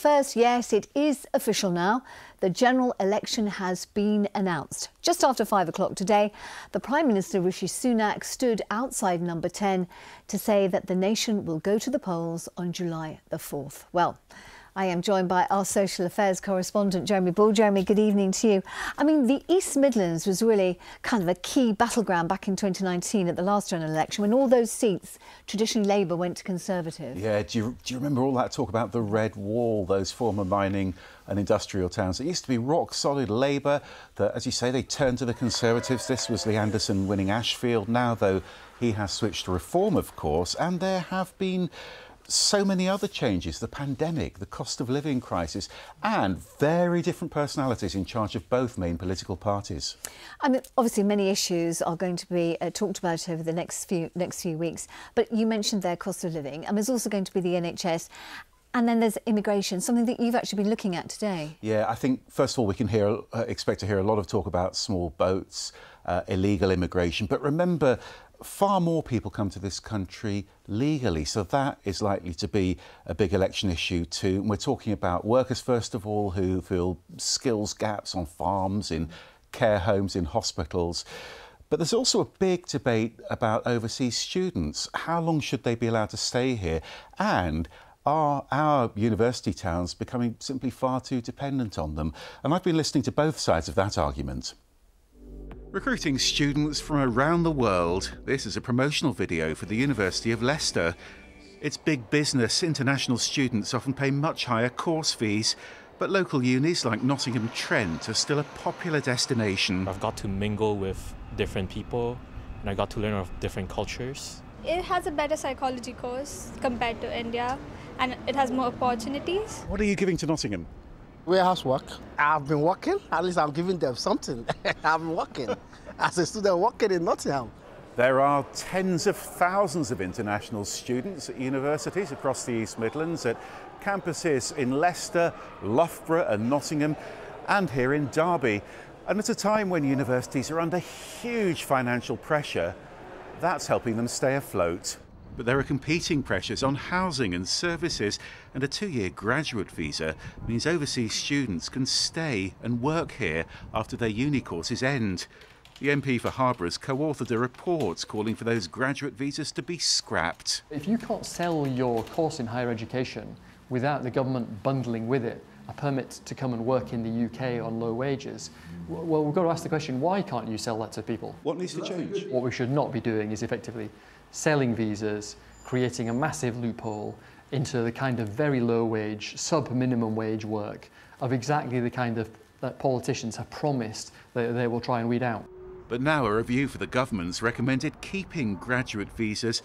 First, yes, it is official now. The general election has been announced. Just after 5 o'clock today, the Prime Minister Rishi Sunak stood outside number 10 to say that the nation will go to the polls on July the 4th. Well, I am joined by our social affairs correspondent, Jeremy Ball. Jeremy, good evening to you. I mean, the East Midlands was really kind of a key battleground back in 2019 at the last general election when all those seats, traditionally Labour, went to Conservative. Yeah, do you remember all that talk about the Red Wall, those former mining and industrial towns? It used to be rock-solid Labour that, as you say, they turned to the Conservatives. This was Lee Anderson winning Ashfield. Now, though, he has switched to Reform, of course, and there have been so many other changes, the pandemic, the cost of living crisis, and very different personalities in charge of both main political parties. I mean, obviously many issues are going to be talked about over the next few weeks, but you mentioned their cost of living, and there's also going to be the NHS. And then there's immigration, something that you've actually been looking at today. Yeah, I think, first of all, we can expect to hear a lot of talk about small boats, illegal immigration. But remember, far more people come to this country legally, so that is likely to be a big election issue too. And we're talking about workers, first of all, who feel skills gaps on farms, in care homes, in hospitals. But there's also a big debate about overseas students. How long should they be allowed to stay here? And are our university towns becoming simply far too dependent on them? And I've been listening to both sides of that argument. Recruiting students from around the world, this is a promotional video for the University of Leicester. It's big business. International students often pay much higher course fees, but local unis like Nottingham Trent are still a popular destination. I've got to mingle with different people and I got to learn of different cultures. It has a better psychology course compared to India, and it has more opportunities. What are you giving to Nottingham? Warehouse work. I've been working, at least I'm giving them something. I've been working as a student working in Nottingham. There are tens of thousands of international students at universities across the East Midlands, at campuses in Leicester, Loughborough and Nottingham, and here in Derby. And at a time when universities are under huge financial pressure, that's helping them stay afloat. But there are competing pressures on housing and services, and a 2-year graduate visa means overseas students can stay and work here after their uni courses end. The MP for Harbour has co-authored a report calling for those graduate visas to be scrapped. If you can't sell your course in higher education without the government bundling with it a permit to come and work in the UK on low wages, well, we've got to ask the question, why can't you sell that to people? What needs to change? What we should not be doing is effectively selling visas, creating a massive loophole into the kind of very low wage, sub-minimum wage work of exactly the kind of that politicians have promised that they will try and weed out. But now a review for the government's recommended keeping graduate visas.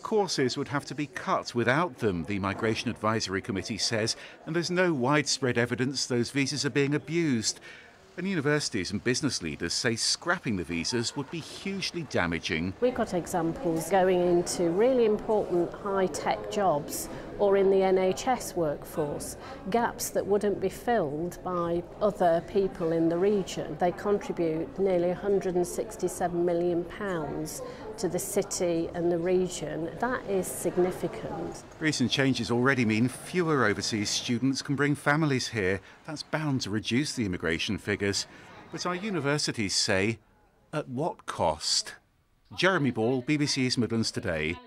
Courses would have to be cut without them, the Migration Advisory Committee says, and there's no widespread evidence those visas are being abused. And universities and business leaders say scrapping the visas would be hugely damaging. We've got examples going into really important high-tech jobs or in the NHS workforce, gaps that wouldn't be filled by other people in the region. They contribute nearly £167 million to the city and the region. That is significant. Recent changes already mean fewer overseas students can bring families here. That's bound to reduce the immigration figures. But our universities say, at what cost? Jeremy Ball, BBC East Midlands Today.